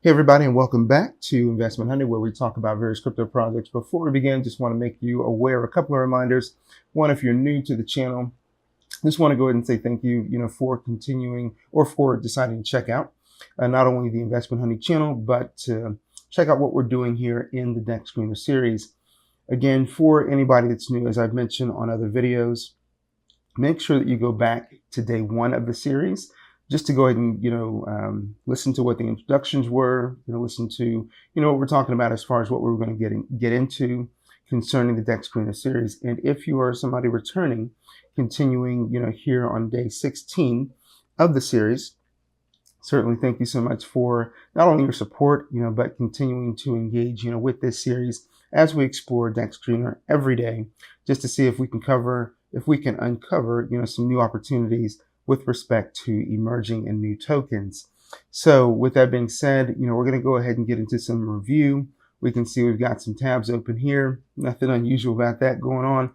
Hey everybody, and welcome back to Investment Honey, where we talk about various crypto projects. Before we begin, just want to make you aware of a couple of reminders. One, if you're new to the channel, just want to go ahead and say thank you, for continuing or for deciding to check out not only the Investment Honey channel, but check out what we're doing here in the Dexscreener series. Again, for anybody that's new, as I've mentioned on other videos, make sure that you go back to day one of the series just to go ahead and listen to what the introductions were, listen to what we're talking about as far as what we're going to get into concerning the Dexscreener series. And if you are somebody returning, continuing here on day 16 of the series, certainly thank you so much for not only your support, but continuing to engage with this series as we explore Dexscreener every day, just to see if we can uncover some new opportunities with respect to emerging and new tokens. So with that being said, we're going to go ahead and get into some review. We can see we've got some tabs open here. Nothing unusual about that going on.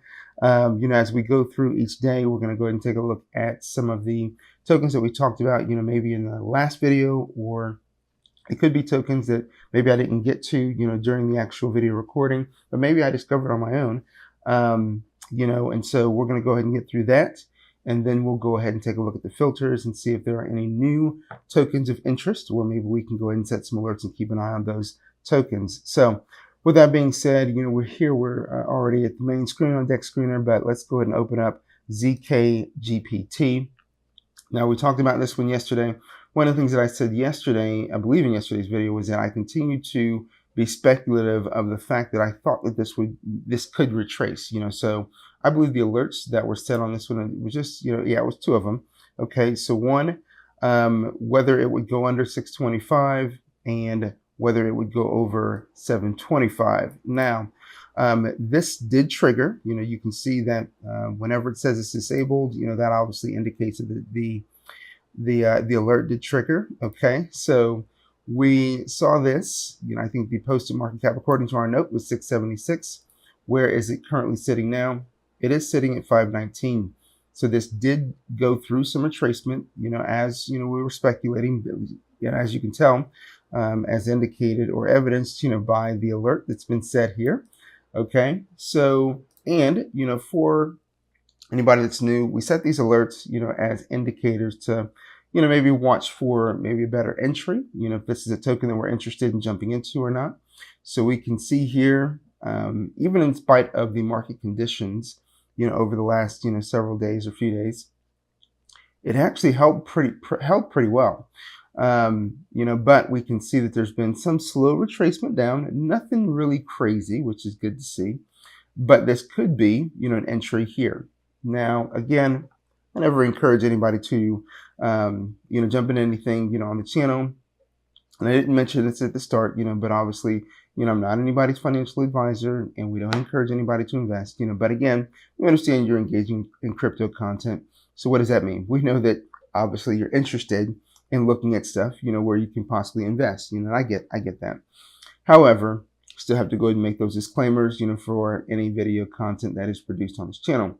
As we go through each day, we're going to go ahead and take a look at some of the tokens that we talked about, maybe in the last video, or it could be tokens that maybe I didn't get to, during the actual video recording, but maybe I discovered on my own. And so we're going to go ahead and get through that. And then we'll go ahead and take a look at the filters and see if there are any new tokens of interest, or maybe we can go ahead and set some alerts and keep an eye on those tokens. So with that being said, we're already at the main screen on Dexscreener, but let's go ahead and open up ZKGPT. Now, we talked about this one yesterday. One of the things that I said yesterday, I believe in yesterday's video, was that I continue to be speculative of the fact that I thought that this could retrace, so I believe the alerts that were set on this one was just, it was two of them. Okay, so one, whether it would go under 625 and whether it would go over 725. Now, this did trigger, you can see that whenever it says it's disabled, that obviously indicates that the alert did trigger. Okay, so we saw this, I think the posted market cap according to our note was 676. Where is it currently sitting now? It is sitting at 519. So this did go through some retracement, as we were speculating, as you can tell, as indicated or evidenced, by the alert that's been set here. Okay, so, and, for anybody that's new, we set these alerts, as indicators to, maybe watch for maybe a better entry, if this is a token that we're interested in jumping into or not. So we can see here, even in spite of the market conditions, over the last, several days or few days, it actually held pretty well. But we can see that there's been some slow retracement down, nothing really crazy, which is good to see. But this could be, an entry here. Now, again, I never encourage anybody to, jump into anything, on the channel. And I didn't mention this at the start, but obviously, I'm not anybody's financial advisor, and we don't encourage anybody to invest, but again, we understand you're engaging in crypto content. So what does that mean? We know that obviously you're interested in looking at stuff, where you can possibly invest, and I get that. However, still have to go ahead and make those disclaimers, for any video content that is produced on this channel.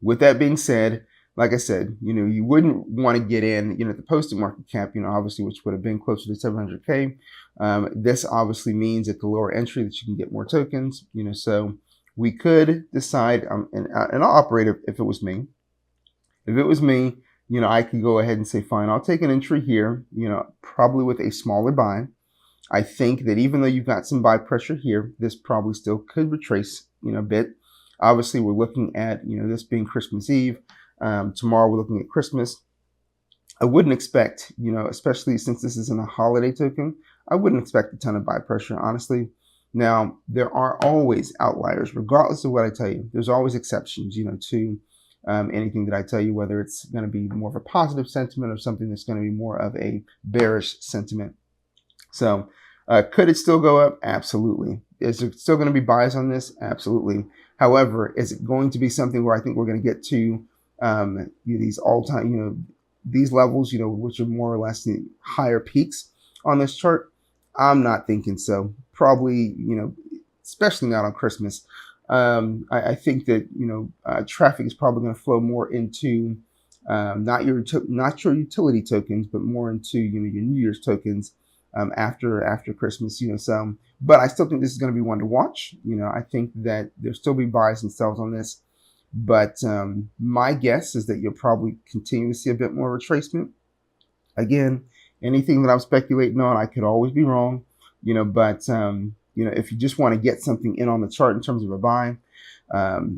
With that being said, like I said, you wouldn't want to get in, at the posted market cap, obviously, which would have been closer to 700K. This obviously means at the lower entry that you can get more tokens, so we could decide, and I'll operate if it was me. If it was me, I could go ahead and say, fine, I'll take an entry here, probably with a smaller buy. I think that even though you've got some buy pressure here, this probably still could retrace, a bit. Obviously, we're looking at, this being Christmas Eve. Tomorrow we're looking at Christmas. I wouldn't expect, especially since this isn't a holiday token, I wouldn't expect a ton of buy pressure, honestly. Now, there are always outliers, regardless of what I tell you. There's always exceptions, to anything that I tell you, whether it's going to be more of a positive sentiment or something that's going to be more of a bearish sentiment. So could it still go up? Absolutely. Is there still going to be buys on this? Absolutely. However, is it going to be something where I think we're going to get to these all-time, these levels, which are more or less the higher peaks on this chart? I'm not thinking so. Probably, especially not on Christmas. I think that, traffic is probably going to flow more into not your utility tokens, but more into, your New Year's tokens. after Christmas, so, but I still think this is going to be one to watch. I think that there'll still be buys and sells on this, but my guess is that you'll probably continue to see a bit more retracement. Again, anything that I'm speculating on, I could always be wrong, but if you just want to get something in on the chart in terms of a buy,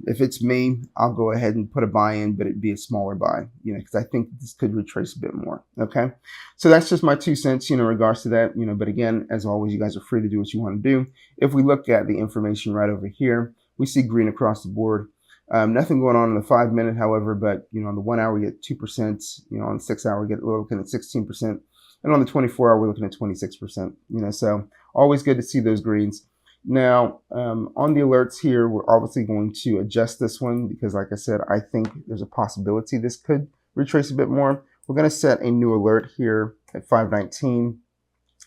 if it's me, I'll go ahead and put a buy in, but it'd be a smaller buy, because I think this could retrace a bit more. Okay. So that's just my 2 cents, in regards to that, but again, as always, you guys are free to do what you want to do. If we look at the information right over here, we see green across the board. Nothing going on in the 5 minute, however, but, on the 1 hour, we get 2%, on the 6 hour, we're looking at 16%. And on the 24 hour, we're looking at 26%, so always good to see those greens. Now, on the alerts here, we're obviously going to adjust this one because, like I said, I think there's a possibility this could retrace a bit more. We're going to set a new alert here at 519.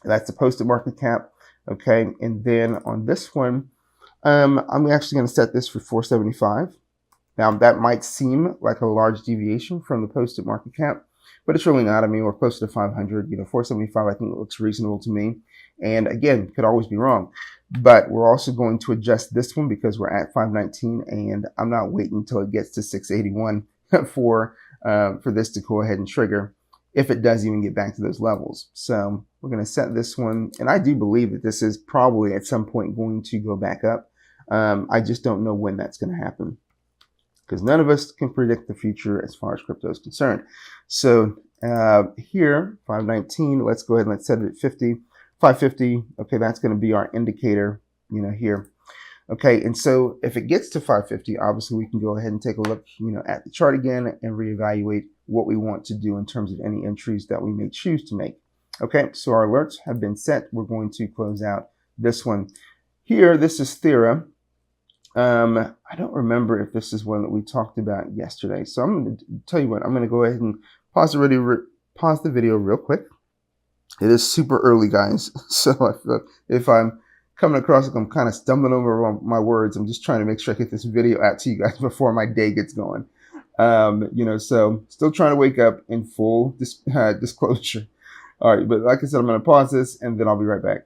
That's the posted market cap. Okay. And then on this one, I'm actually going to set this for 475. Now, that might seem like a large deviation from the posted market cap, but it's really not. I mean, we're close to 500, 475, I think it looks reasonable to me. And again, could always be wrong. But we're also going to adjust this one because we're at 519, and I'm not waiting until it gets to 681 for this to go ahead and trigger, if it does even get back to those levels. So we're going to set this one, and I do believe that this is probably at some point going to go back up. I just don't know when that's going to happen, because none of us can predict the future as far as crypto is concerned. So here, 519, let's go ahead and let's set it at 50. 550, okay, that's going to be our indicator, here. Okay, and so if it gets to 550, obviously we can go ahead and take a look, at the chart again and reevaluate what we want to do in terms of any entries that we may choose to make. Okay, so our alerts have been set. We're going to close out this one. Here, this is Thera. I don't remember if this is one that we talked about yesterday. So I'm going to tell you what, I'm going to go ahead and pause the video real quick. It is super early, guys. So if I'm coming across like I'm kind of stumbling over my words, I'm just trying to make sure I get this video out to you guys before my day gets going. So still trying to wake up in full disclosure. All right, but like I said, I'm going to pause this and then I'll be right back.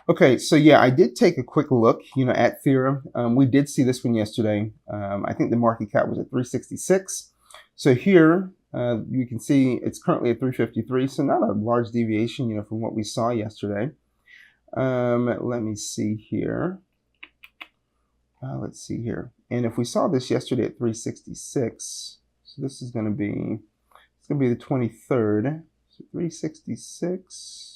Okay, so yeah, I did take a quick look, at Thera. We did see this one yesterday. I think the market cap was at 366. So here, you can see it's currently at 353. So not a large deviation, from what we saw yesterday. Let me see here. Let's see here. And if we saw this yesterday at 366, so this is going to be, the 23rd. So 366.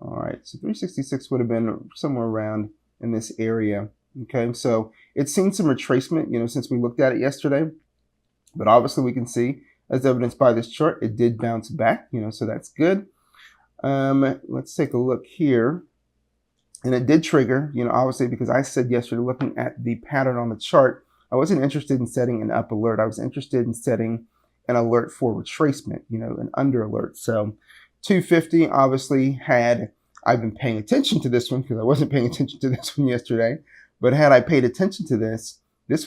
All right, so 366 would have been somewhere around in this area. Okay, so it's seen some retracement, since we looked at it yesterday. But obviously we can see, as evidenced by this chart, it did bounce back, so that's good. Let's take a look here. And it did trigger, obviously, because I said yesterday, looking at the pattern on the chart, I wasn't interested in setting an up alert. I was interested in setting an alert for retracement, an under alert. So 250 obviously I've been paying attention to this one because I wasn't paying attention to this one yesterday, but had I paid attention to this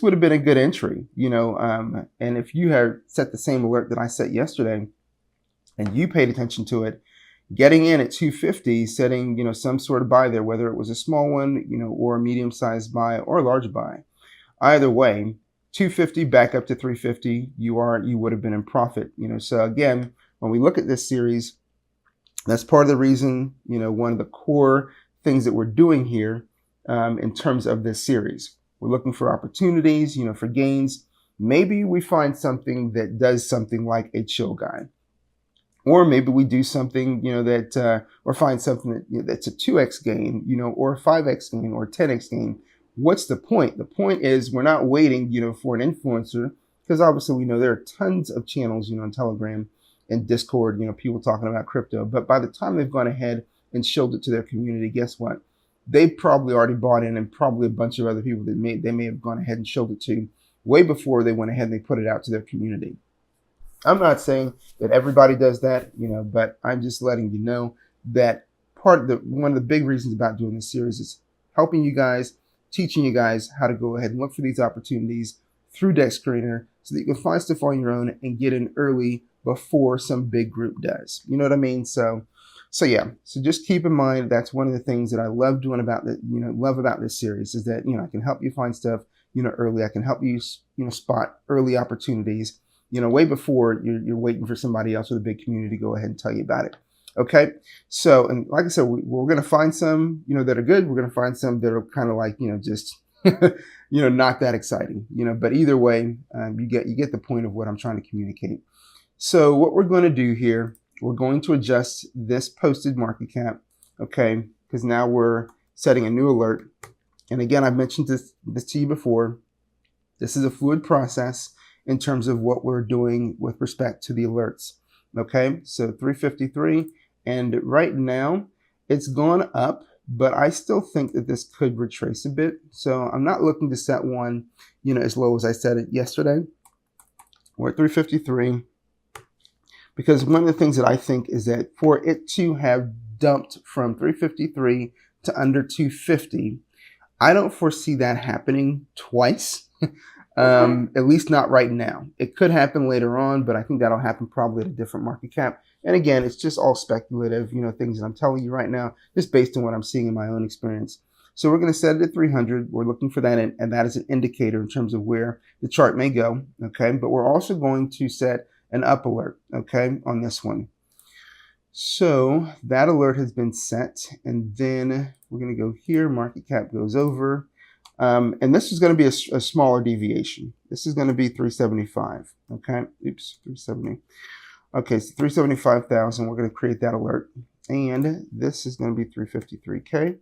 would have been a good entry, and if you had set the same alert that I set yesterday and you paid attention to it, getting in at 250, setting, some sort of buy there, whether it was a small one, or a medium-sized buy or a large buy, either way, 250 back up to 350, you would have been in profit, so again, when we look at this series, that's part of the reason, one of the core things that we're doing here in terms of this series. We're looking for opportunities, for gains. Maybe we find something that does something like a chill guide. Or maybe we do something, or find something that's a 2x gain, or a 5x gain or a 10x gain. What's the point? The point is we're not waiting, for an influencer, because obviously we know there are tons of channels, on Telegram and Discord, people talking about crypto. But by the time they've gone ahead and showed it to their community, guess what? They probably already bought in, and probably a bunch of other people that they may have gone ahead and showed it to way before they went ahead and they put it out to their community. I'm not saying that everybody does that, but I'm just letting you know that one of the big reasons about doing this series is helping you guys, teaching you guys how to go ahead and look for these opportunities through Dexscreener so that you can find stuff on your own and get in early before some big group does. You know what I mean? So So yeah, so just keep in mind that's one of the things that I love doing about the love about this series is that I can help you find stuff early. I can help you spot early opportunities way before you're waiting for somebody else with a big community to go ahead and tell you about it. Okay, so and like I said, we're going to find some that are good. We're going to find some that are kind of like just not that exciting. But either way, you get the point of what I'm trying to communicate. So what we're going to do here, we're going to adjust this posted market cap, okay? Because now we're setting a new alert. And again, I've mentioned this to you before. This is a fluid process in terms of what we're doing with respect to the alerts, okay? So 353, and right now it's gone up, but I still think that this could retrace a bit. So I'm not looking to set one, as low as I set it yesterday. We're at 353. Because one of the things that I think is that for it to have dumped from 353 to under 250, I don't foresee that happening twice, at least not right now. It could happen later on, but I think that'll happen probably at a different market cap. And again, it's just all speculative, things that I'm telling you right now, just based on what I'm seeing in my own experience. So we're going to set it at 300. We're looking for that, and that is an indicator in terms of where the chart may go, okay? But we're also going to set an up alert, okay, on this one. So that alert has been set, and then we're going to go here. Market cap goes over, and this is going to be a smaller deviation. This is going to be 375, okay? Oops, 370. Okay, so 375,000. We're going to create that alert, and this is going to be 353K.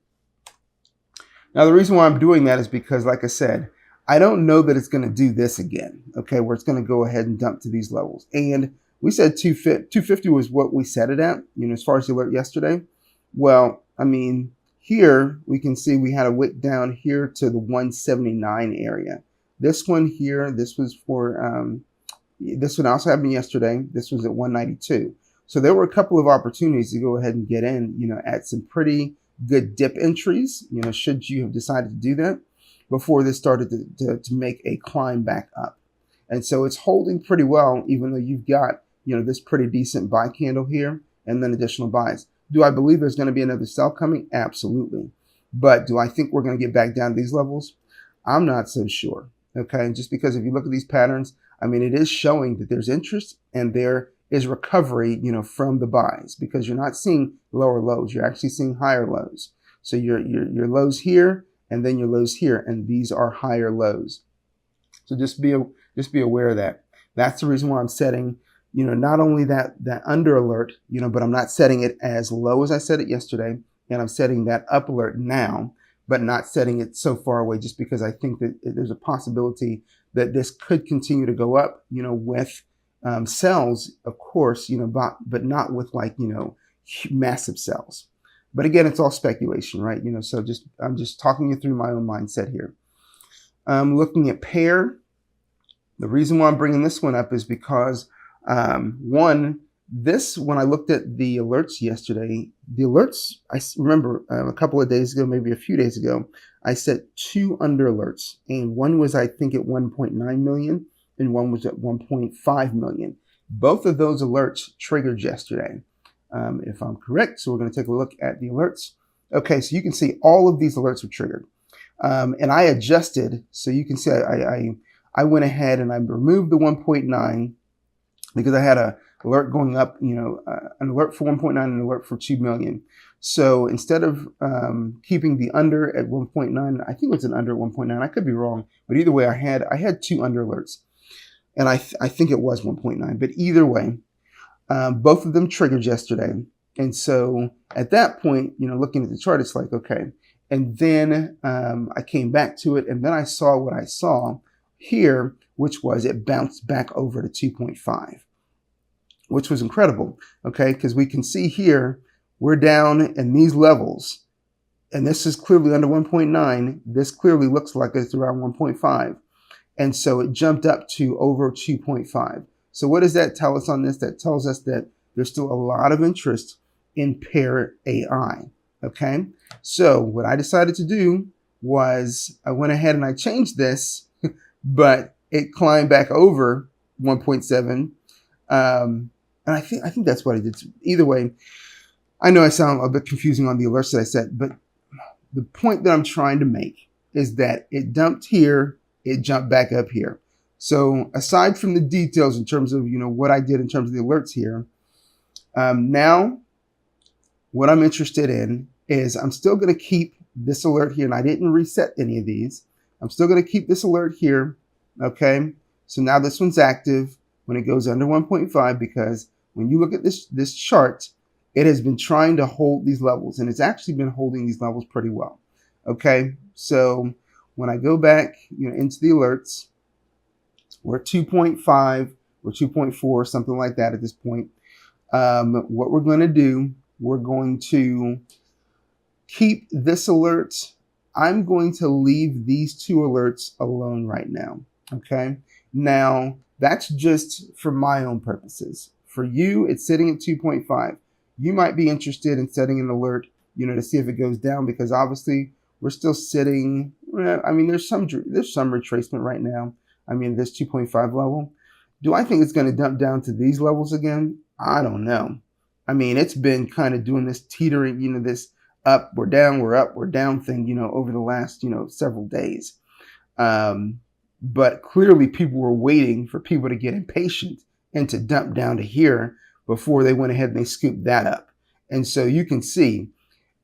Now, the reason why I'm doing that is because, like I said, I don't know that it's going to do this again, okay, where it's going to go ahead and dump to these levels. And we said 250 was what we set it at, as far as the alert yesterday. Well, I mean, here we can see we had a wick down here to the 179 area. This one here, this was for, this one also happened yesterday. This was at 192. So there were a couple of opportunities to go ahead and get in, at some pretty good dip entries, should you have decided to do that, before this started to make a climb back up. And so it's holding pretty well, even though you've got, this pretty decent buy candle here and then additional buys. Do I believe there's going to be another sell coming? Absolutely. But do I think we're going to get back down to these levels? I'm not so sure. Okay. Just because if you look at these patterns, I mean, it is showing that there's interest and there is recovery, from the buys, because you're not seeing lower lows. You're actually seeing higher lows. So your lows here, and then your lows here, and these are higher lows. So just be aware of that. That's the reason why I'm setting, not only that under alert, but I'm not setting it as low as I set it yesterday, and I'm setting that up alert now, but not setting it so far away, just because I think that there's a possibility that this could continue to go up, with sells, of course, but not with like, massive sells. But again, it's all speculation, right? So I'm just talking you through my own mindset here. Looking at pair, the reason why I'm bringing this one up is because, when I looked at the alerts yesterday, the alerts, I remember a couple of days ago, maybe a few days ago, I set 2 under alerts, and one was, I think, at 1.9 million, and one was at 1.5 million. Both of those alerts triggered yesterday. If I'm correct. So we're going to take a look at the alerts. Okay, so you can see all of these alerts were triggered. And I adjusted, so you can see I went ahead and I removed the 1.9 because I had a alert going up, an alert for 1.9 and an alert for 2 million. So instead of keeping the under at 1.9, I think it was an under 1.9. I could be wrong, but either way, I had 2 under alerts, and I think it was 1.9. But either way, both of them triggered yesterday. And so at that point, looking at the chart, it's like, okay. And then I came back to it, and then I saw what I saw here, which was it bounced back over to 2.5, which was incredible, okay? Because we can see here, we're down in these levels, and this is clearly under 1.9. This clearly looks like it's around 1.5. And so it jumped up to over 2.5. So what does that tell us on this? That tells us that there's still a lot of interest in pair AI, okay? So what I decided to do was I went ahead and I changed this, but it climbed back over 1.7. And I think that's what I did. Either way, I know I sound a bit confusing on the alerts that I set, but the point that I'm trying to make is that it dumped here, it jumped back up here. So aside from the details in terms of, what I did in terms of the alerts here, now what I'm interested in is I'm still going to keep this alert here, and I didn't reset any of these. I'm still going to keep this alert here, okay? So now this one's active when it goes under 1.5, because when you look at this chart, it has been trying to hold these levels, and it's actually been holding these levels pretty well, okay? So when I go back, into the alerts, we're at 2.5, we're 2.4, something like that at this point. What we're going to do, we're going to keep this alert. I'm going to leave these two alerts alone right now, okay? Now, that's just for my own purposes. For you, it's sitting at 2.5. You might be interested in setting an alert, to see if it goes down, because obviously we're still sitting, there's some retracement right now. This 2.5 level. Do I think it's going to dump down to these levels again? I don't know. It's been kind of doing this teetering, this up, we're down, we're up, we're down thing, over the last, several days. But clearly people were waiting for people to get impatient and to dump down to here before they went ahead and they scooped that up. And so you can see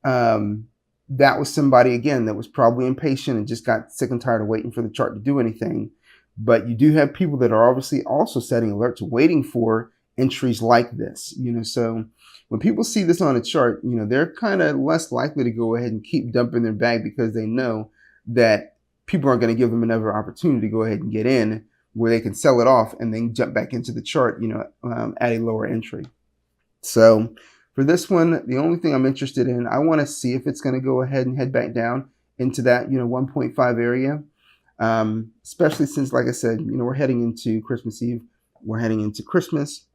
that was somebody, again, that was probably impatient and just got sick and tired of waiting for the chart to do anything. But you do have people that are obviously also setting alerts, waiting for entries like this, so when people see this on a chart, they're kind of less likely to go ahead and keep dumping their bag, because they know that people aren't going to give them another opportunity to go ahead and get in where they can sell it off and then jump back into the chart, at a lower entry. So for this one, the only thing I'm interested in, I want to see if it's going to go ahead and head back down into that, 1.5 area, especially since, like I said, we're heading into Christmas Eve, we're heading into Christmas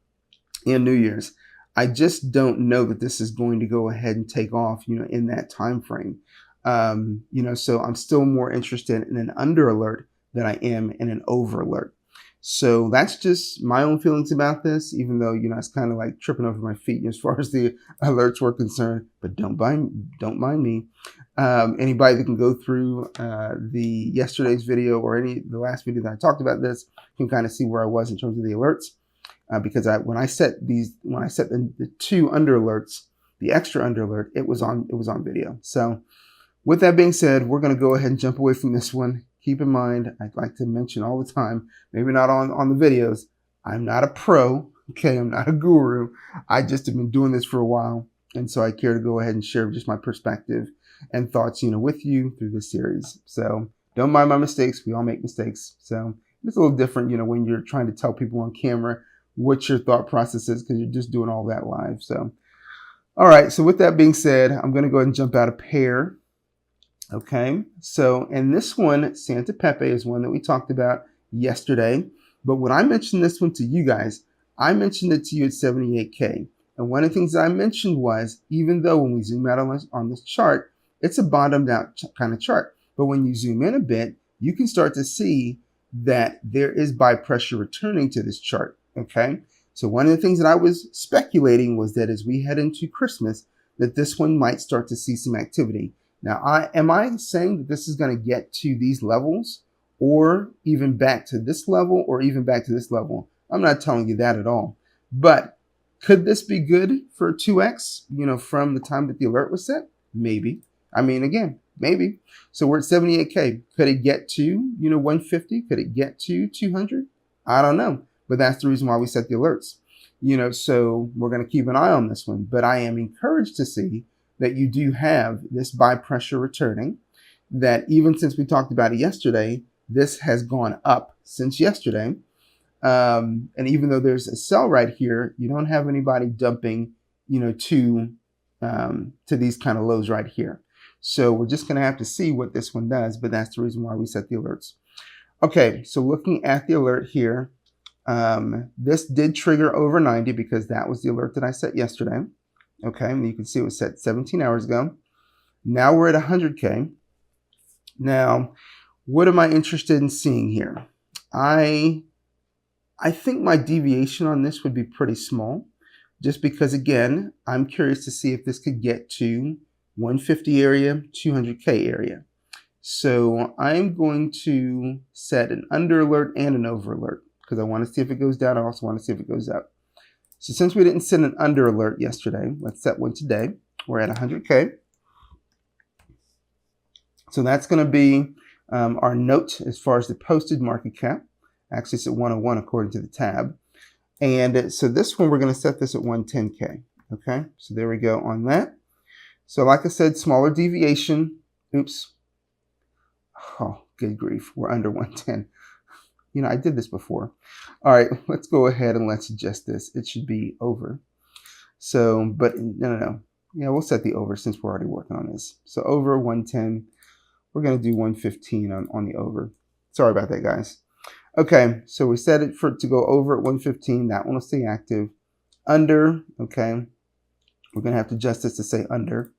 and New Year's. I just don't know that this is going to go ahead and take off, in that time frame. So I'm still more interested in an under alert than I am in an over alert. So that's just my own feelings about this, even though, it's kind of like tripping over my feet as far as the alerts were concerned, but don't mind me. Anybody that can go through the yesterday's video or the last video that I talked about this can kind of see where I was in terms of the alerts. Because when I set the two under alerts, the extra under alert, it was on video. So with that being said, we're going to go ahead and jump away from this one. Keep in mind, I'd like to mention all the time, maybe not on the videos, I'm not a pro, okay? I'm not a guru. I just have been doing this for a while. And so I care to go ahead and share just my perspective and thoughts, with you through this series. So don't mind my mistakes. We all make mistakes. So it's a little different, when you're trying to tell people on camera what your thought process is, because you're just doing all that live. So, all right. So with that being said, I'm going to go ahead and jump out a pair. Okay. So, and this one, Santa Pepe, is one that we talked about yesterday. But when I mentioned this one to you guys, I mentioned it to you at 78K. And one of the things that I mentioned was, even though when we zoom out on this chart, it's a bottomed out kind of chart. But when you zoom in a bit, you can start to see that there is buy pressure returning to this chart. Okay, so one of the things that I was speculating was that as we head into Christmas, that this one might start to see some activity. Now, am I saying that this is going to get to these levels, or even back to this level, or even back to this level? I'm not telling you that at all. But could this be good for 2x, from the time that the alert was set? Maybe. Again, maybe. So we're at 78K. Could it get to, 150? Could it get to 200? I don't know. But that's the reason why we set the alerts. So we're going to keep an eye on this one. But I am encouraged to see that you do have this buy pressure returning, that even since we talked about it yesterday, this has gone up since yesterday. And even though there's a sell right here, you don't have anybody dumping, to these kind of lows right here. So we're just going to have to see what this one does. But that's the reason why we set the alerts. Okay, so looking at the alert here, this did trigger over 90 because that was the alert that I set yesterday. Okay, and you can see it was set 17 hours ago. Now we're at 100K. Now, what am I interested in seeing here? I think my deviation on this would be pretty small, just because, again, I'm curious to see if this could get to 150 area, 200K area. So I'm going to set an under alert and an over alert because I want to see if it goes down. I also want to see if it goes up. So since we didn't set an under alert yesterday, let's set one today. We're at 100K. So that's going to be our note as far as the posted market cap. Actually, it's at 101 according to the tab. And so this one, we're going to set this at 110K. Okay, so there we go on that. So like I said, smaller deviation. Oops. Oh, good grief. We're under 110. You know, I did this before. All right, let's go ahead and let's adjust this. It should be over. So, but no. Yeah, we'll set the over since we're already working on this. So over 110. We're going to do 115 on the over. Sorry about that, guys. Okay, so we set it to go over at 115. That one will stay active. Under, okay. We're going to have to adjust this to say under.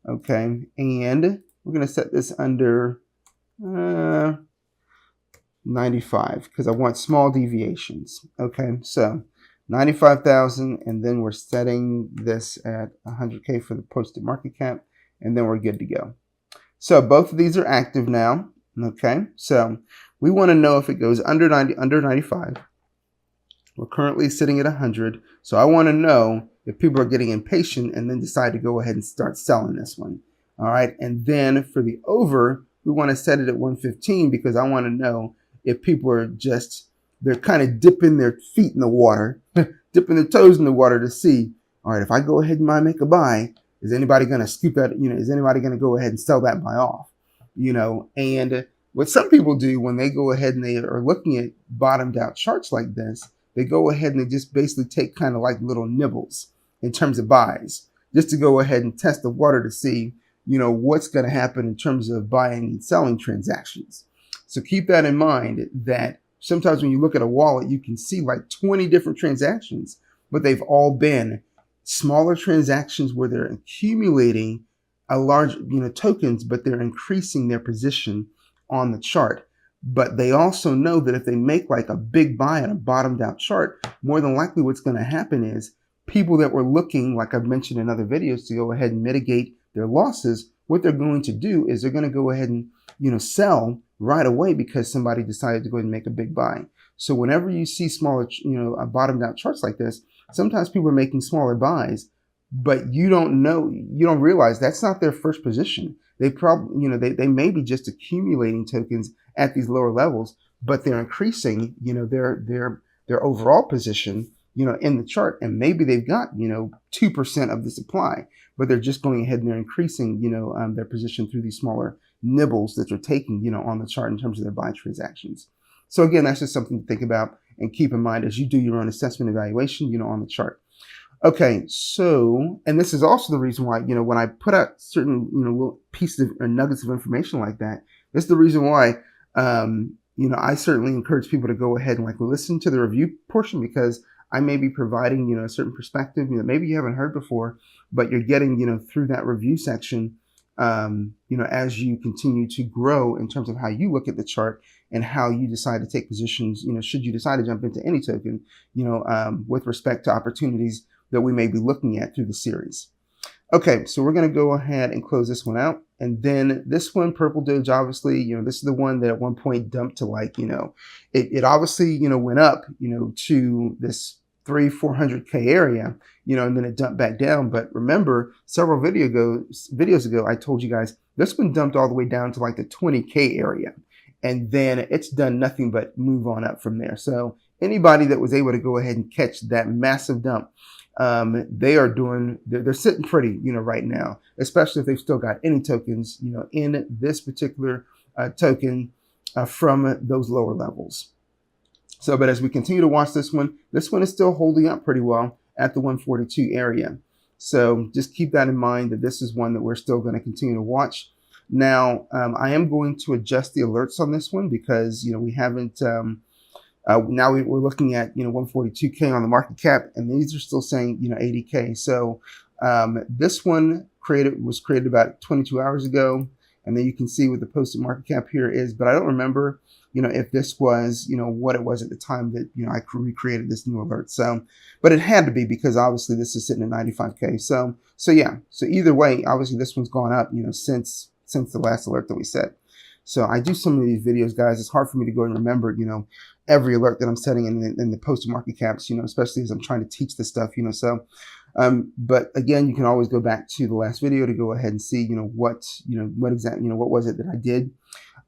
Okay, and we're going to set this under 95 because I want small deviations. Okay, so 95,000, and then we're setting this at 100K for the posted market cap, and then we're good to go. So both of these are active now. Okay, so we want to know if it goes under 95. We're currently sitting at 100, so I want to know if people are getting impatient and then decide to go ahead and start selling this one. All right, and then for the over, we want to set it at 115 because I want to know if people are they're kind of dipping their feet in the water, dipping their toes in the water to see, all right, if I go ahead and make a buy, is anybody going to scoop that? Is anybody going to go ahead and sell that buy off? And what some people do when they go ahead and they are looking at bottomed out charts like this, they go ahead and they just basically take kind of like little nibbles in terms of buys, just to go ahead and test the water to see, what's going to happen in terms of buying and selling transactions. So keep that in mind that sometimes when you look at a wallet, you can see like 20 different transactions, but they've all been smaller transactions where they're accumulating a large, tokens, but they're increasing their position on the chart. But they also know that if they make like a big buy on a bottomed out chart, more than likely what's going to happen is people that were looking, like I've mentioned in other videos, to go ahead and mitigate their losses, what they're going to do is they're going to go ahead and, sell right away because somebody decided to go ahead and make a big buy. So whenever you see smaller, bottomed out charts like this, sometimes people are making smaller buys, but you don't realize that's not their first position. They probably, they may be just accumulating tokens at these lower levels, but they're increasing, their overall position, in the chart. And maybe they've got, 2% of the supply, but they're just going ahead and they're increasing, their position through these smaller nibbles that they're taking, on the chart in terms of their buy transactions. So again, that's just something to think about and keep in mind as you do your own assessment evaluation, on the chart. Okay, so, and this is also the reason why, when I put out certain, little pieces or nuggets of information like that, this is the reason why, I certainly encourage people to go ahead and listen to the review portion because I may be providing, a certain perspective, maybe you haven't heard before, but you're getting, through that review section, as you continue to grow in terms of how you look at the chart and how you decide to take positions, should you decide to jump into any token, with respect to opportunities that we may be looking at through the series. Okay, so we're going to go ahead and close this one out. And then this one, Purple Doge, obviously, this is the one that at one point dumped to it obviously, went up, to this 300-400K area, and then it dumped back down. But remember, several videos ago, I told you guys this one dumped all the way down to like the 20K area. And then it's done nothing but move on up from there. So anybody that was able to go ahead and catch that massive dump, they're sitting pretty, right now, especially if they've still got any tokens, in this particular token from those lower levels. So, but as we continue to watch this one is still holding up pretty well at the 142 area. So just keep that in mind that this is one that we're still going to continue to watch. Now, I am going to adjust the alerts on this one because, we haven't, now we're looking at, 142K on the market cap, and these are still saying, 80K. So this one was created about 22 hours ago. and then you can see what the posted market cap here is. But I don't remember, if this was, what it was at the time that, I recreated this new alert. So, but it had to be, because obviously this is sitting at 95K. So yeah. So either way, obviously this one's gone up, since the last alert that we set. So I do some of these videos, guys. It's hard for me to go and remember, every alert that I'm setting in the posted market caps, especially as I'm trying to teach this stuff, So, but again, you can always go back to the last video to go ahead and see, what exactly, what was it that I did.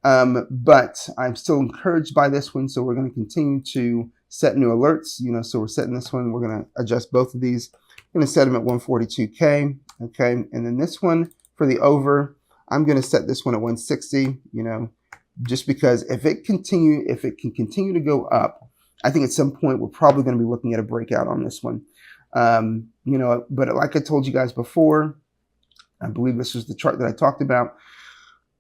But I'm still encouraged by this one. So we're going to continue to set new alerts, so we're setting this one. We're going to adjust both of these. I'm going to set them at 142K. Okay. And then this one for the over, I'm going to set this one at 160, just because if it can continue to go up, I think at some point we're probably going to be looking at a breakout on this one. But like I told you guys before, I believe this was the chart that I talked about.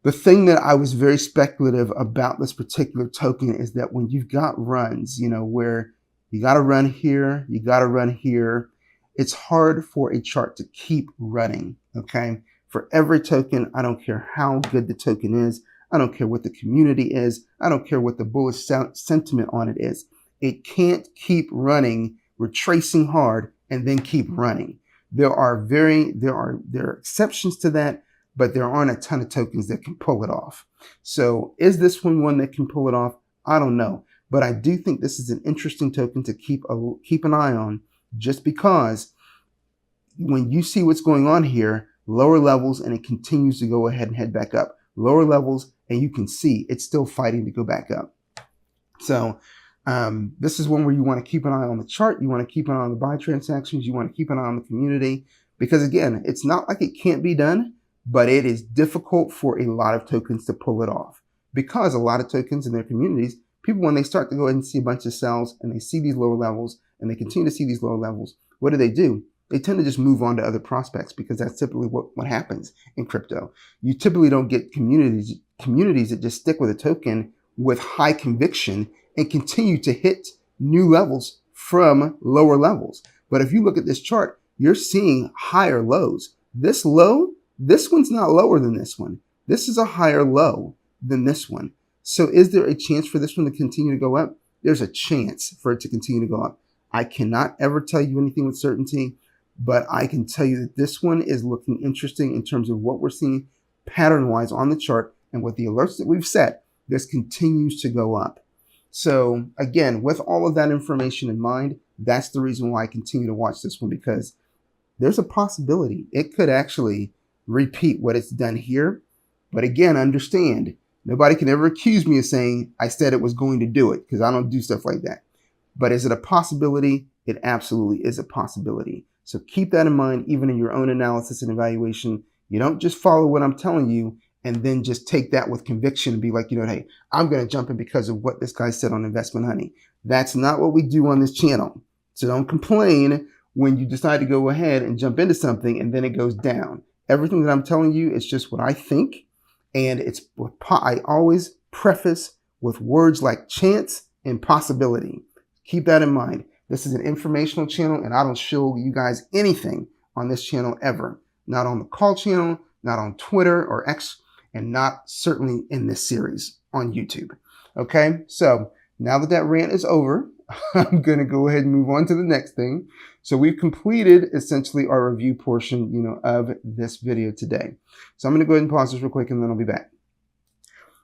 The thing that I was very speculative about this particular token is that when you've got runs, where you got to run here, you got to run here, it's hard for a chart to keep running. Okay. For every token, I don't care how good the token is. I don't care what the community is. I don't care what the bullish sentiment on it is. It can't keep running, retracing hard, and then keep running. There are exceptions to that, but there aren't a ton of tokens that can pull it off. So is this one that can pull it off? I don't know. But I do think this is an interesting token to keep an eye on, just because when you see what's going on here, lower levels, and it continues to go ahead and head back up. Lower levels, and you can see it's still fighting to go back up. So this is one where you want to keep an eye on the chart. You want to keep an eye on the buy transactions. You want to keep an eye on the community, because again, it's not like it can't be done, but it is difficult for a lot of tokens to pull it off, because a lot of tokens in their communities, people, when they start to go ahead and see a bunch of sells and they see these lower levels and they continue to see these lower levels, what do? They tend to just move on to other prospects, because that's typically what happens in crypto. You typically don't get communities that just stick with a token with high conviction and continue to hit new levels from lower levels. But if you look at this chart, you're seeing higher lows. This low, this one's not lower than this one. This is a higher low than this one. So is there a chance for this one to continue to go up? There's a chance for it to continue to go up. I cannot ever tell you anything with certainty, but I can tell you that this one is looking interesting in terms of what we're seeing pattern-wise on the chart, and with the alerts that we've set, this continues to go up. So again, with all of that information in mind, that's the reason why I continue to watch this one, because there's a possibility it could actually repeat what it's done here. But again, understand, nobody can ever accuse me of saying I said it was going to do it, because I don't do stuff like that. But is it a possibility? It absolutely is a possibility. So keep that in mind, even in your own analysis and evaluation. You don't just follow what I'm telling you and then just take that with conviction and be like, hey, I'm going to jump in because of what this guy said on Investment Honey. That's not what we do on this channel. So don't complain when you decide to go ahead and jump into something and then it goes down. Everything that I'm telling you is just what I think. And I always preface with words like chance and possibility. Keep that in mind. This is an informational channel, and I don't show you guys anything on this channel ever. Not on the call channel, not on Twitter or X, and not certainly in this series on YouTube. Okay, so now that rant is over, I'm going to go ahead and move on to the next thing. So we've completed essentially our review portion, of this video today. So I'm going to go ahead and pause this real quick, and then I'll be back.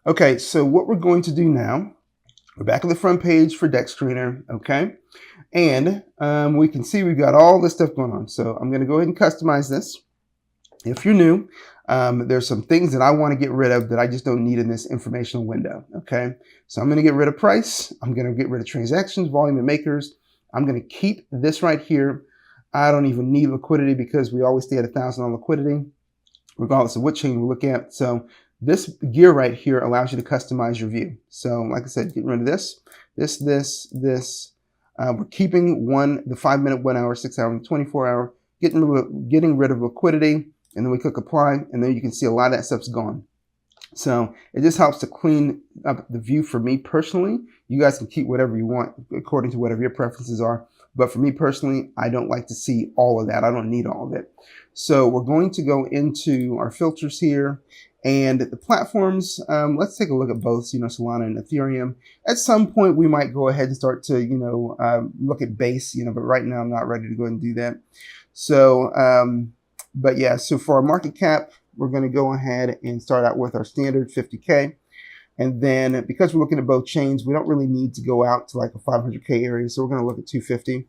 Okay, so what we're going to do now, we're back on the front page for Dexscreener, okay? And we can see we've got all this stuff going on. So I'm going to go ahead and customize this. If you're new, there's some things that I want to get rid of that I just don't need in this informational window, okay? So I'm going to get rid of price. I'm going to get rid of transactions, volume, and makers. I'm going to keep this right here. I don't even need liquidity because we always stay at 1,000 on liquidity, regardless of what chain we look at. So this gear right here allows you to customize your view. So like I said, getting rid of this. We're keeping the 5-minute, 1 hour, 6 hour, and 24 hour, getting rid of liquidity, and then we click apply, and then you can see a lot of that stuff's gone. So it just helps to clean up the view for me personally. You guys can keep whatever you want according to whatever your preferences are. But for me personally, I don't like to see all of that. I don't need all of it. So we're going to go into our filters here, And the platforms, let's take a look at both, Solana and Ethereum. At some point, we might go ahead and start to, look at Base, but right now I'm not ready to go ahead and do that. So, but yeah, so for our market cap, we're going to go ahead and start out with our standard 50K. And then because we're looking at both chains, we don't really need to go out to like a 500K area. So we're going to look at 250.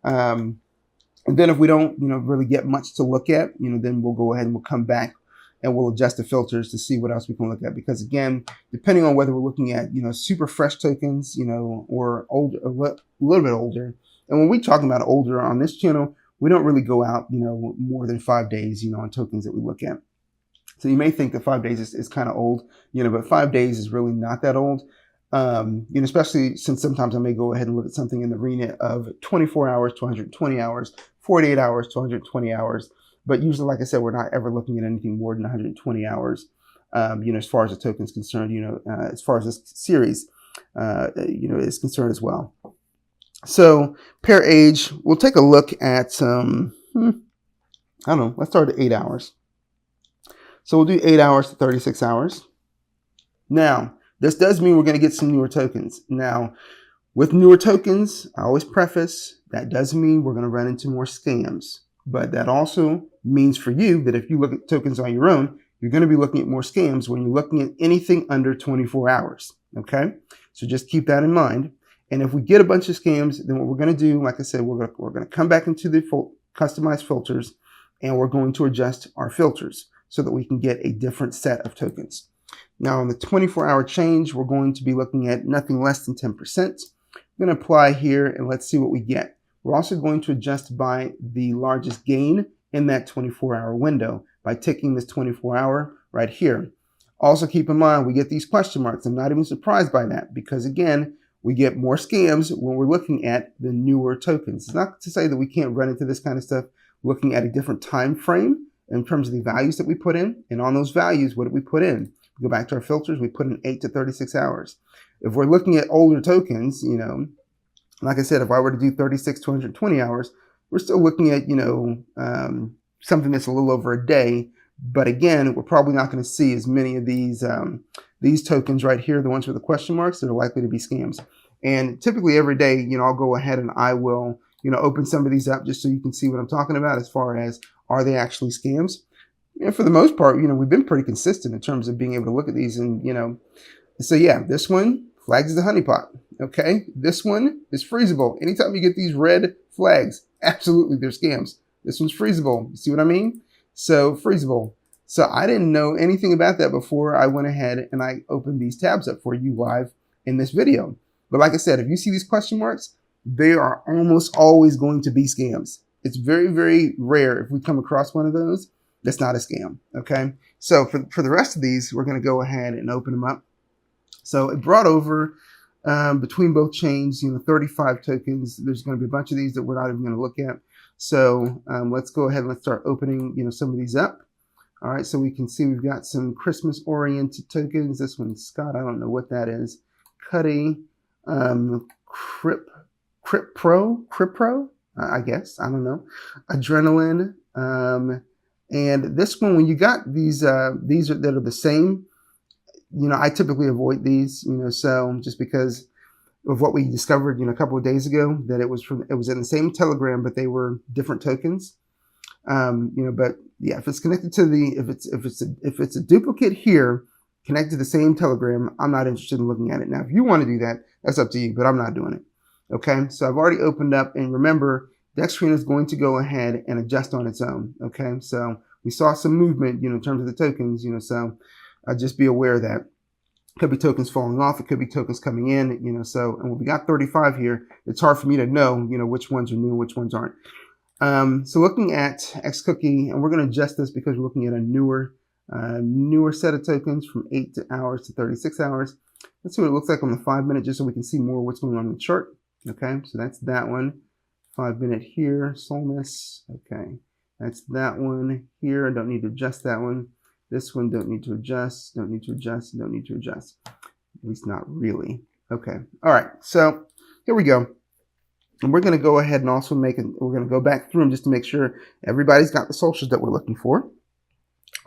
And then if we don't, really get much to look at, then we'll go ahead and we'll come back and we'll adjust the filters to see what else we can look at. Because again, depending on whether we're looking at, super fresh tokens, or old, a little bit older. And when we're talking about older on this channel, we don't really go out, more than 5 days, on tokens that we look at. So you may think that 5 days is kind of old, but 5 days is really not that old. Especially since sometimes I may go ahead and look at something in the arena of 24 hours to 120 hours, 48 hours to 120 hours. But usually, like I said, we're not ever looking at anything more than 120 hours, as far as the token is concerned, as far as this series, is concerned as well. So pair age, we'll take a look at, I don't know, let's start at 8 hours. So we'll do 8 hours to 36 hours. Now, this does mean we're going to get some newer tokens. Now, with newer tokens, I always preface, that doesn't mean we're going to run into more scams. But that also means for you that if you look at tokens on your own, you're going to be looking at more scams when you're looking at anything under 24 hours. Okay? So just keep that in mind. And if we get a bunch of scams, then what we're going to do, like I said, we're going to come back into the customized filters, and we're going to adjust our filters so that we can get a different set of tokens. Now, on the 24-hour change, we're going to be looking at nothing less than 10%. I'm going to apply here, and let's see what we get. We're also going to adjust by the largest gain in that 24-hour window by ticking this 24-hour right here. Also, keep in mind, we get these question marks. I'm not even surprised by that because, again, we get more scams when we're looking at the newer tokens. It's not to say that we can't run into this kind of stuff looking at a different time frame in terms of the values that we put in. And on those values, what did we put in? We go back to our filters, we put in 8 to 36 hours. If we're looking at older tokens, like I said, if I were to do 36 to 120 hours, we're still looking at, something that's a little over a day. But again, we're probably not going to see as many of these tokens right here, the ones with the question marks, that are likely to be scams. And typically every day, I'll go ahead and I will, open some of these up just so you can see what I'm talking about as far as, are they actually scams? And for the most part, we've been pretty consistent in terms of being able to look at these and, so yeah, this one flags the honeypot. Okay. This one is freezable. Anytime you get these red flags, absolutely, they're scams. This one's freezable. You see what I mean? So freezable. So I didn't know anything about that before I went ahead and I opened these tabs up for you live in this video. But like I said, if you see these question marks, they are almost always going to be scams. It's very, very rare if we come across one of those that's not a scam. Okay. So for the rest of these, we're going to go ahead and open them up. So it brought over between both chains, 35 tokens. There's going to be a bunch of these that we're not even going to look at. So let's go ahead and let's start opening, some of these up. All right, so we can see we've got some Christmas-oriented tokens. This one's Scott. I don't know what that is. Cuddy, Crypro, I guess. I don't know. Adrenaline, and this one, when you got these that are the same, I typically avoid these, so just because of what we discovered, a couple of days ago, that it was in the same Telegram, but they were different tokens. But yeah, if it's connected to if it's a duplicate here, connected to the same Telegram, I'm not interested in looking at it. Now, if you want to do that, that's up to you, but I'm not doing it. Okay, so I've already opened up, and remember, Dexscreener is going to go ahead and adjust on its own. Okay, so we saw some movement, in terms of the tokens, so just be aware of that. Could be tokens falling off. It could be tokens coming in, so, and when we got 35 here, it's hard for me to know, which ones are new and which ones aren't. So looking at Xcookie, and we're going to adjust this because we're looking at a newer set of tokens from 8 hours to 36 hours. Let's see what it looks like on the 5 minute, just so we can see more what's going on in the chart. Okay, so that's that one. 5 minute here, Solness. Okay, that's that one here. I don't need to adjust that one. This one, don't need to adjust, don't need to adjust, don't need to adjust. At least not really. Okay, all right, so here we go. And we're going to go ahead and also we're going to go back through them just to make sure everybody's got the socials that we're looking for.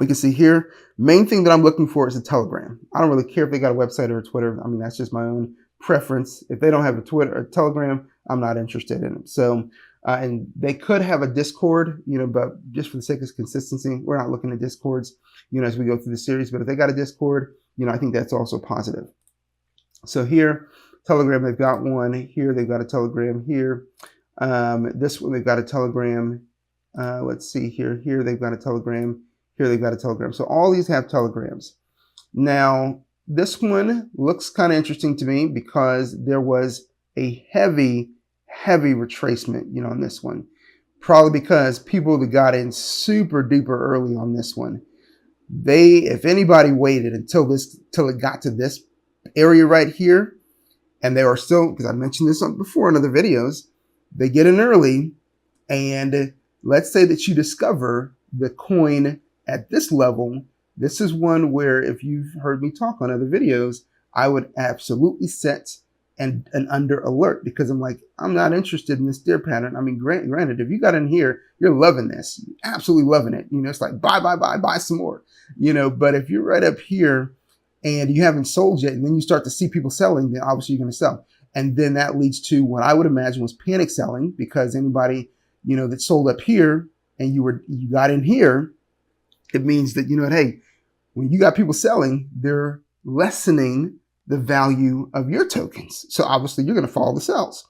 We can see here, main thing that I'm looking for is a Telegram. I don't really care if they got a website or a Twitter. I mean, that's just my own preference. If they don't have a Twitter or Telegram, I'm not interested in it. So, and they could have a Discord, but just for the sake of consistency, we're not looking at Discords, as we go through the series. But if they got a Discord, I think that's also positive. So here, Telegram, they've got one. Here, they've got a Telegram. Here, this one, they've got a Telegram. Let's see here. Here, they've got a Telegram. Here, they've got a Telegram. So all these have Telegrams. Now, this one looks kind of interesting to me because there was a heavy retracement, on this one. Probably because people that got in super duper early on this one, if anybody waited until it got to this area right here, and they are still, because I mentioned this before in other videos, they get in early, and let's say that you discover the coin at this level. This is one where, if you've heard me talk on other videos, I would absolutely set an under alert, because I'm not interested in this deer pattern. I mean, granted, if you got in here, you're loving this, absolutely loving it. It's like buy some more, but if you're right up here and you haven't sold yet, and then you start to see people selling, then obviously you're going to sell. And then that leads to what I would imagine was panic selling, because anybody, that sold up here and you got in here, it means that, hey, when you got people selling, they're lessening the value of your tokens. So obviously you're going to follow the sells.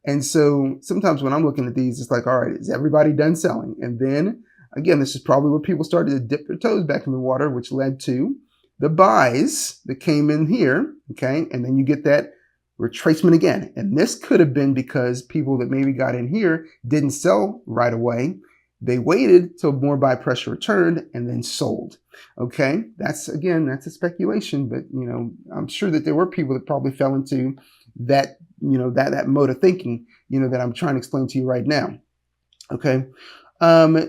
And so sometimes when I'm looking at these, it's like, all right, is everybody done selling? And then again, this is probably where people started to dip their toes back in the water, which led to the buys that came in here. Okay. And then you get that retracement again. And this could have been because people that maybe got in here didn't sell right away. They waited till more buy pressure returned and then sold. Okay, that's a speculation, but I'm sure that there were people that probably fell into that, that mode of thinking, that I'm trying to explain to you right now. Okay,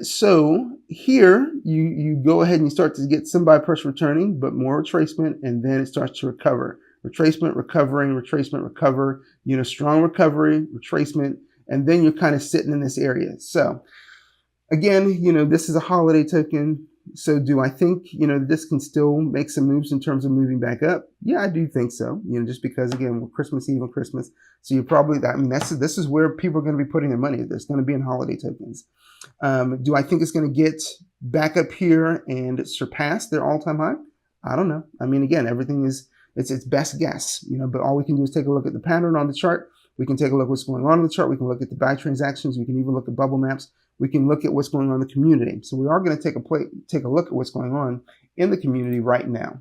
so here you go ahead and you start to get some buy pressure returning, but more retracement, and then it starts to recover. Retracement, recovering, retracement, recover. Strong recovery, retracement, and then you're kind of sitting in this area. So again, this is a holiday token. So do I think, this can still make some moves in terms of moving back up? Yeah, I do think so. Just because, again, we're Christmas Eve and Christmas. So you're probably, this is where people are going to be putting their money. There's going to be in holiday tokens. Do I think it's going to get back up here and surpass their all-time high? I don't know. I mean, again, everything is, it's best guess, but all we can do is take a look at the pattern on the chart. We can take a look at what's going on in the chart. We can look at the buy transactions. We can even look at bubble maps. We can look at what's going on in the community. So we are going to take a look at what's going on in the community right now.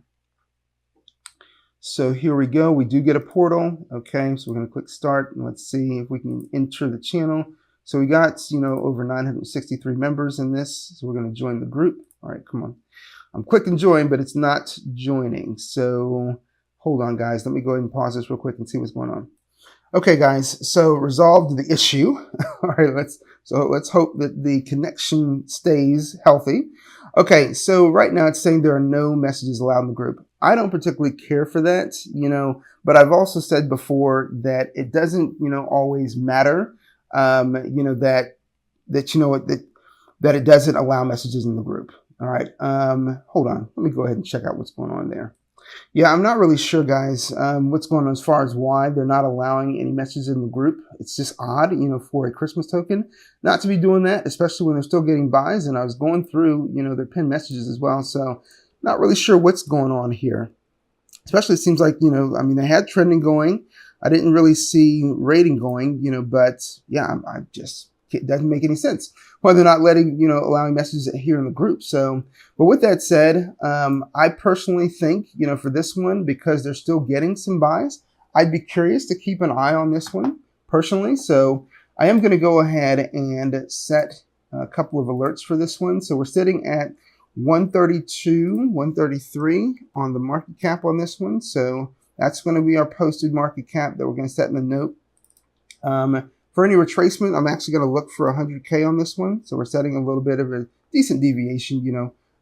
So here we go. We do get a portal. Okay, so we're going to click start, and let's see if we can enter the channel. So we got, over 963 members in this. So we're going to join the group. All right, come on. I'm clicking join, but it's not joining. So hold on, guys. Let me go ahead and pause this real quick and see what's going on. Okay, guys, so resolved the issue. All right, let's hope that the connection stays healthy. Okay, so right now it's saying there are no messages allowed in the group. I don't particularly care for that, but I've also said before that it doesn't, always matter, that it doesn't allow messages in the group. All right, hold on. Let me go ahead and check out what's going on there. Yeah, I'm not really sure, guys, what's going on as far as why they're not allowing any messages in the group. It's just odd, for a Christmas token not to be doing that, especially when they're still getting buys. And I was going through, their pinned messages as well. So not really sure what's going on here. Especially it seems like, they had trending going. I didn't really see rating going, but yeah, it doesn't make any sense why they're not allowing messages here in the group. So, but with that said, I personally think, for this one, because they're still getting some buys, I'd be curious to keep an eye on this one personally. So I am going to go ahead and set a couple of alerts for this one. So we're sitting at 132, 133 on the market cap on this one. So that's going to be our posted market cap that we're going to set in the note. For any retracement, I'm actually going to look for 100K on this one. So we're setting a little bit of a decent deviation,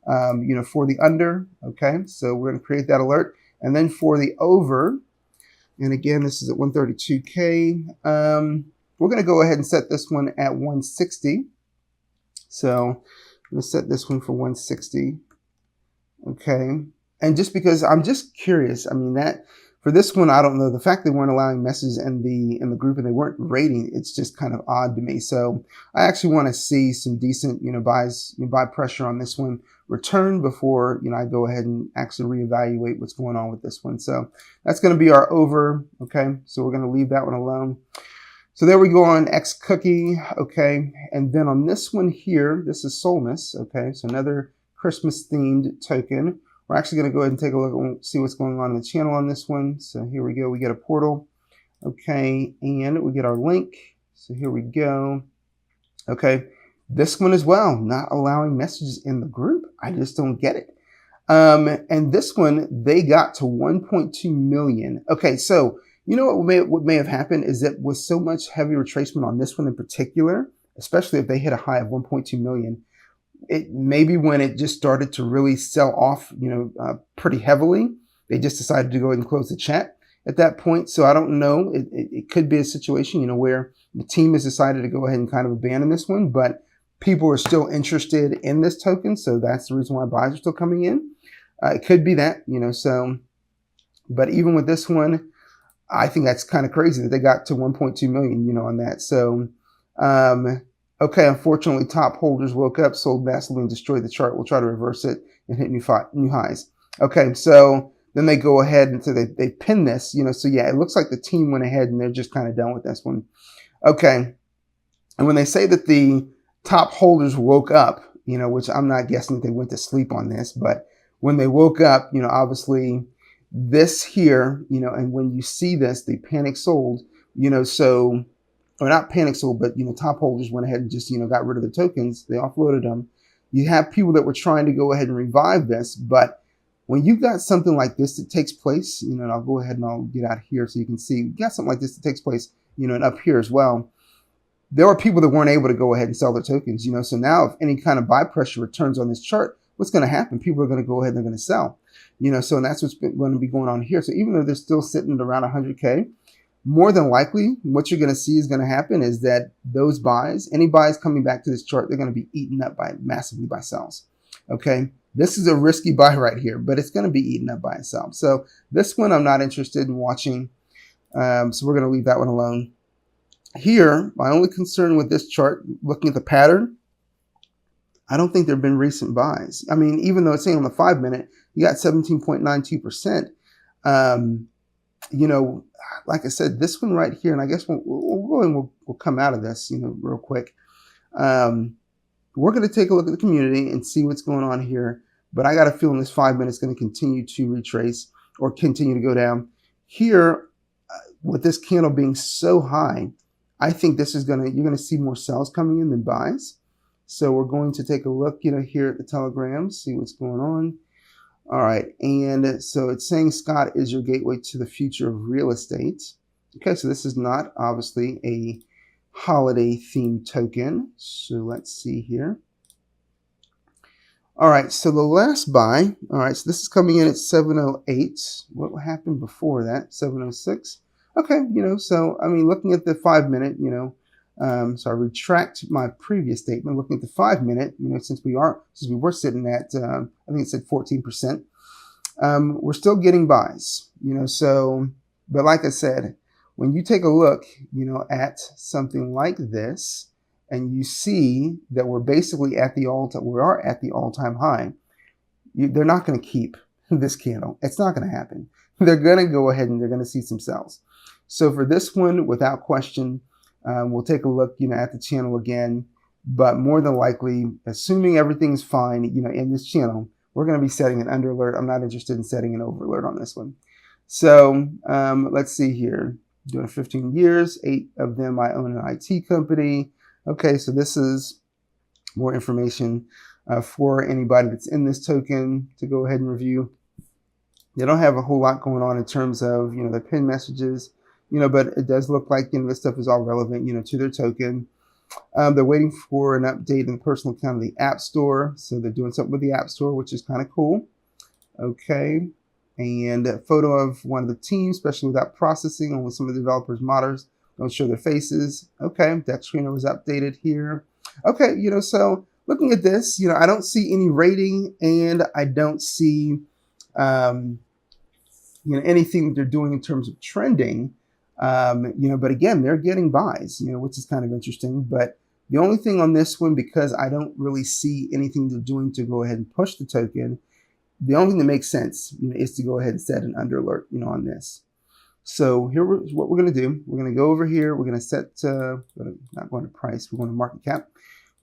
for the under. Okay, so we're going to create that alert. And then for the over, and again, this is at 132K. We're going to go ahead and set this one at 160. So I'm going to set this one for 160. Okay. And just because I'm just curious, I mean that for this one, I don't know. The fact they weren't allowing messages in the group and they weren't rating, it's just kind of odd to me. So I actually want to see some decent, buys, buy pressure on this one return before, I go ahead and actually reevaluate what's going on with this one. So that's going to be our over. Okay. So we're going to leave that one alone. So there we go on X cookie. Okay. And then on this one here, this is Solmus. Okay. So another Christmas themed token. We're actually going to go ahead and take a look and see what's going on in the channel on this one. So here we go. We get a portal. Okay. And we get our link. So here we go. Okay. This one as well, not allowing messages in the group. I just don't get it. And this one, they got to 1.2 million. Okay. So you know what may have happened is that with so much heavy retracement on this one in particular, especially if they hit a high of 1.2 million, it maybe when it just started to really sell off, pretty heavily, they just decided to go ahead and close the chat at that point. So I don't know. It could be a situation, where the team has decided to go ahead and kind of abandon this one, but people are still interested in this token. So that's the reason why buys are still coming in. It could be that, so, but even with this one, I think that's kind of crazy that they got to 1.2 million, on that. So, okay, unfortunately, top holders woke up, sold massively, and destroyed the chart. We'll try to reverse it and hit new highs. Okay, so then they go ahead and so they pin this, so yeah, it looks like the team went ahead and they're just kind of done with this one. Okay, and when they say that the top holders woke up, which I'm not guessing that they went to sleep on this, but when they woke up, obviously this here, and when you see this, they panic sold, so, or not panic sold, but, top holders went ahead and just, got rid of the tokens. They offloaded them. You have people that were trying to go ahead and revive this, but when you've got something like this that takes place, and I'll go ahead and I'll get out here so you can see, you got something like this that takes place, and up here as well. There are people that weren't able to go ahead and sell their tokens, so now if any kind of buy pressure returns on this chart, what's going to happen? People are going to go ahead and they're going to sell, so and that's what's going to be going on here. So even though they're still sitting at around 100K, more than likely, what you're going to see is going to happen is that those buys, any buys coming back to this chart, they're going to be eaten up massively by sells. Okay, this is a risky buy right here, but it's going to be eaten up by itself. So this one I'm not interested in watching. So we're going to leave that one alone. Here, my only concern with this chart, looking at the pattern, I don't think there have been recent buys. I mean, even though it's saying on the 5-minute, you got 17.92%. Like I said, this one right here, and I guess we'll come out of this, real quick. We're going to take a look at the community and see what's going on here. But I got a feeling this 5 minutes is going to continue to retrace or continue to go down. Here, with this candle being so high, I think this is you're going to see more sells coming in than buys. So we're going to take a look, here at the Telegram, see what's going on. All right, and so it's saying Scott is your gateway to the future of real estate. Okay, so this is not obviously a holiday themed token. So let's see here. All right, so the last buy, all right, so this is coming in at 708. What happened before that? 706. Okay, so I mean, looking at the 5-minute, so I retract my previous statement. Looking at the 5-minute, since we were sitting at, I think it said 14%, we're still getting buys, so, but like I said, when you take a look, at something like this, and you see that we're basically at the all-time high, they're not going to keep this candle. It's not going to happen. They're going to go ahead and they're going to see some sells. So for this one, without question, we'll take a look, at the channel again, but more than likely, assuming everything's fine, in this channel, we're going to be setting an under alert. I'm not interested in setting an over alert on this one. So let's see here. Doing 15 years, 8 of them I own an IT company. Okay, so this is more information for anybody that's in this token to go ahead and review. They don't have a whole lot going on in terms of, their pin messages, but it does look like, this stuff is all relevant, to their token. They're waiting for an update in the personal account of the App Store. So they're doing something with the App Store, which is kind of cool. Okay. And a photo of one of the teams, especially without processing, only some of the developers, modders don't show their faces. Okay. Dexscreener was updated here. Okay. So looking at this, I don't see any rating, and I don't see anything that they're doing in terms of trending. But again, they're getting buys, which is kind of interesting. But the only thing on this one, because I don't really see anything they're doing to go ahead and push the token, the only thing that makes sense, is to go ahead and set an under alert, on this. So here's what we're going to do. We're going to go over here. We're going to set, not going to price, we're going to market cap.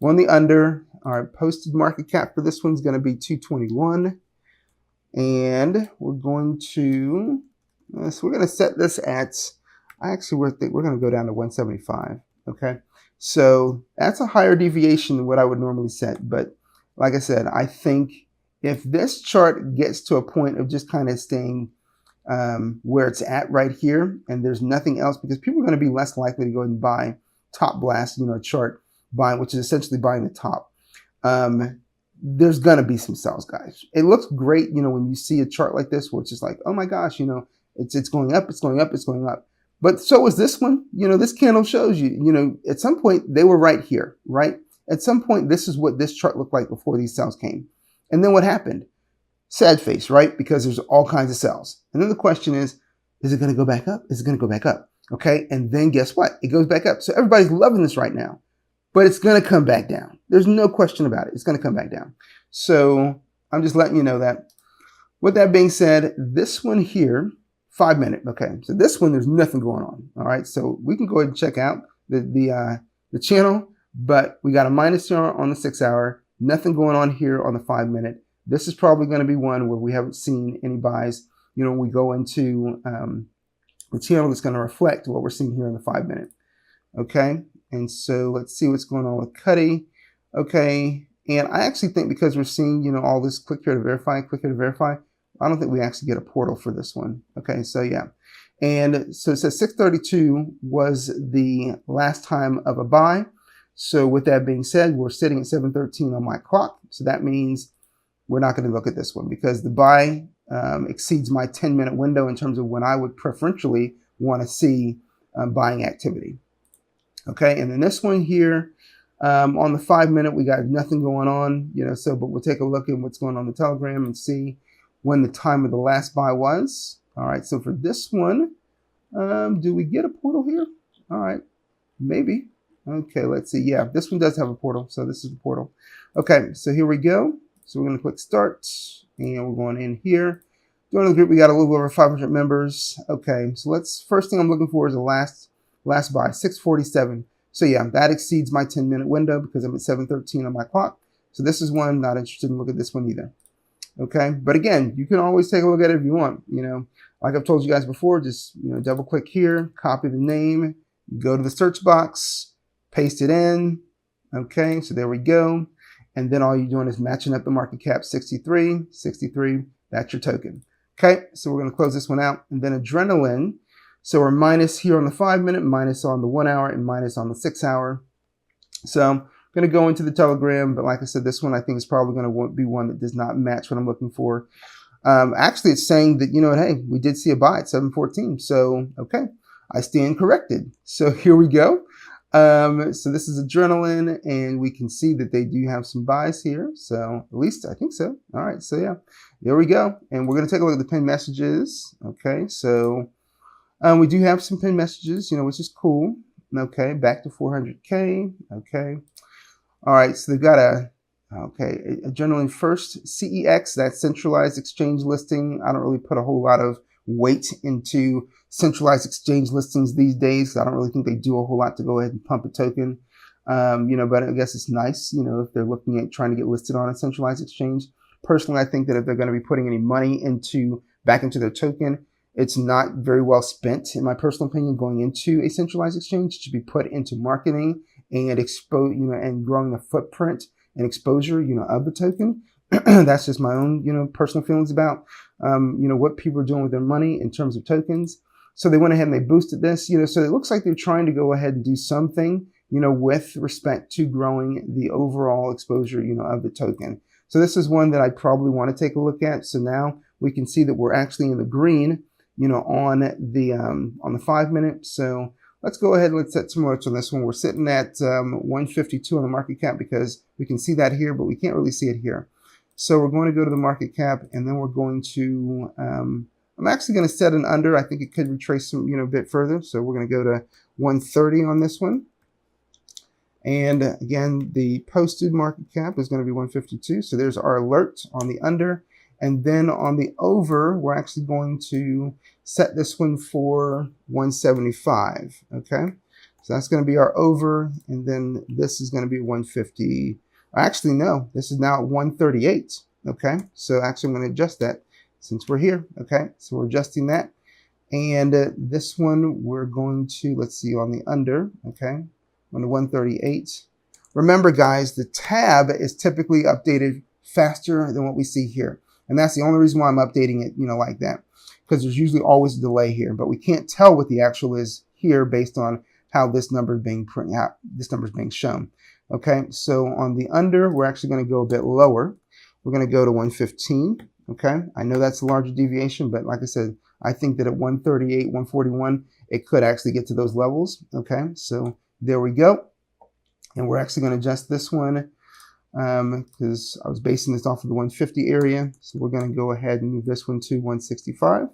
We're on the under. Our posted market cap for this one's going to be 221. And we're going to, so we're going to set this at, we're going to go down to 175. Okay. So that's a higher deviation than what I would normally set. But like I said, I think if this chart gets to a point of just kind of staying where it's at right here, and there's nothing else, because people are going to be less likely to go ahead and buy top blast, a chart buying, which is essentially buying the top. There's going to be some sells, guys. It looks great, when you see a chart like this where it's just like, oh my gosh, it's going up, it's going up, it's going up. But so is this one. This candle shows you, at some point they were right here, right? At some point, this is what this chart looked like before these sells came. And then what happened? Sad face, right? Because there's all kinds of sells. And then the question is it going to go back up? Is it going to go back up? Okay. And then guess what? It goes back up. So everybody's loving this right now. But it's going to come back down. There's no question about it. It's going to come back down. So I'm just letting you know that. With that being said, this one here, 5 minute. Okay, so this one, there's nothing going on. All right, so we can go ahead and check out the channel, but we got a minus here on the 6 hour. Nothing going on here on the 5 minute. This is probably going to be one where we haven't seen any buys. We go into the channel that's going to reflect what we're seeing here in the 5 minute. Okay. And so let's see what's going on with Cuddy. Okay. And I actually think because we're seeing, all this click here to verify, I don't think we actually get a portal for this one. Okay. So yeah. And so it says 632 was the last time of a buy. So with that being said, we're sitting at 713 on my clock. So that means we're not going to look at this one because the buy exceeds my 10-minute window in terms of when I would preferentially want to see buying activity. Okay, and then this one here, on the 5 minute, we got nothing going on, but we'll take a look at what's going on the Telegram and see when the time of the last buy was. All right, so for this one, do we get a portal here? All right, maybe. Okay, let's see. Yeah, this one does have a portal, so this is the portal. Okay, so here we go. So we're going to click start, and we're going in here. Join the group, we got a little over 500 members. Okay, so first thing I'm looking for is the last buy, 647. So yeah, that exceeds my 10-minute window because I'm at 713 on my clock. So this is one, not interested in looking at this one either. Okay, but again, you can always take a look at it if you want. Like I've told you guys before, just double click here, copy the name, go to the search box, paste it in. Okay, so there we go. And then all you're doing is matching up the market cap 63, that's your token. Okay, so we're going to close this one out. And then Adrenaline. So we're minus here on the 5 minute, minus on the 1 hour, and minus on the 6 hour. So I'm going to go into the Telegram, but like I said, this one I think is probably going to be one that does not match what I'm looking for. Actually, it's saying that, hey, we did see a buy at 714. So, okay, I stand corrected. So here we go. So this is Adrenaline, and we can see that they do have some buys here. So at least I think so. All right, so yeah, there we go. And we're going to take a look at the pinned messages. Okay, so we do have some pinned messages, which is cool. Okay, back to 400K. Okay. All right, so they've got Adrenaline first, CEX, that's centralized exchange listing. I don't really put a whole lot of weight into centralized exchange listings these days. I don't really think they do a whole lot to go ahead and pump a token. But I guess it's nice, if they're looking at trying to get listed on a centralized exchange. Personally, I think that if they're going to be putting any money back into their token, it's not very well spent, in my personal opinion, going into a centralized exchange. It should be put into marketing and and growing the footprint and exposure, of the token. That's just my own, personal feelings about, what people are doing with their money in terms of tokens. So they went ahead and they boosted this, so it looks like they're trying to go ahead and do something, with respect to growing the overall exposure, of the token. So this is one that I probably want to take a look at. So now we can see that we're actually in the green, on the 5 minute. So let's go ahead and let's set some alerts on this one. We're sitting at 152 on the market cap because we can see that here, but we can't really see it here. So we're going to go to the market cap, and then we're going to, I'm actually going to set an under. I think it could retrace some, a bit further. So we're going to go to 130 on this one. And again, the posted market cap is going to be 152. So there's our alert on the under. And then on the over, we're actually going to set this one for 175. Okay. So that's going to be our over. And then this is going to be 150. Actually, no, this is now at 138. Okay. So actually, I'm going to adjust that since we're here. Okay. So we're adjusting that. And this one, we're going to, let's see, on the under. Okay. On the 138. Remember, guys, the tab is typically updated faster than what we see here. And that's the only reason why I'm updating it, like that, because there's usually always a delay here, but we can't tell what the actual is here based on how this number is being shown. Okay, so on the under, we're actually going to go a bit lower. We're going to go to 115. Okay, I know that's a larger deviation, but like I said, I think that at 138, 141, it could actually get to those levels. Okay, so there we go. And we're actually going to adjust this one because I was basing this off of the 150 area. So we're going to go ahead and move this one to 165.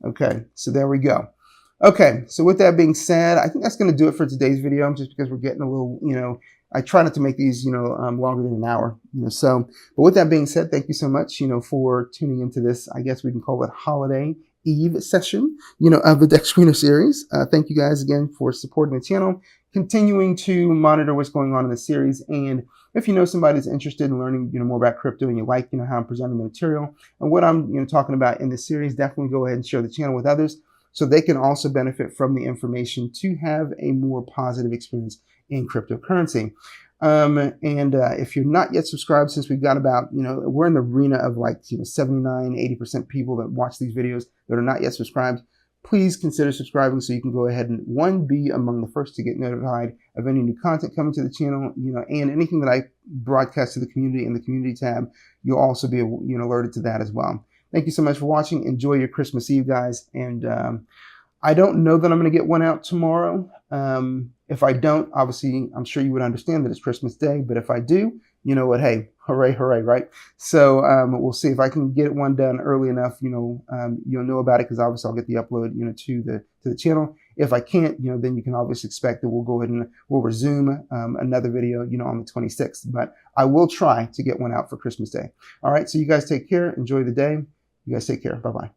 Okay, so there we go. Okay, so with that being said, I think that's going to do it for today's video, just because we're getting a little, I try not to make these, longer than an hour, but with that being said, thank you so much, for tuning into this, I guess we can call it holiday Eve session, of the Dexscreener series. Thank you guys again for supporting the channel, continuing to monitor what's going on in the series. And if you know somebody that's interested in learning, more about crypto, and you like, how I'm presenting the material and what I'm, talking about in this series, definitely go ahead and share the channel with others so they can also benefit from the information to have a more positive experience in cryptocurrency. If you're not yet subscribed, since we've got about, we're in the arena of like, 79, 80% people that watch these videos that are not yet subscribed, please consider subscribing so you can go ahead and be among the first to get notified of any new content coming to the channel, and anything that I broadcast to the community in the community tab, you'll also be, alerted to that as well. Thank you so much for watching. Enjoy your Christmas Eve, guys. And I don't know that I'm going to get one out tomorrow. If I don't, obviously, I'm sure you would understand that it's Christmas Day. But if I do, you know what? Hey, hooray, hooray, right? So we'll see if I can get one done early enough. You'll know about it because obviously I'll get the upload, to the channel. If I can't, then you can obviously expect that we'll go ahead and we'll resume another video, on the 26th. But I will try to get one out for Christmas Day. All right. So you guys take care. Enjoy the day. You guys take care. Bye-bye.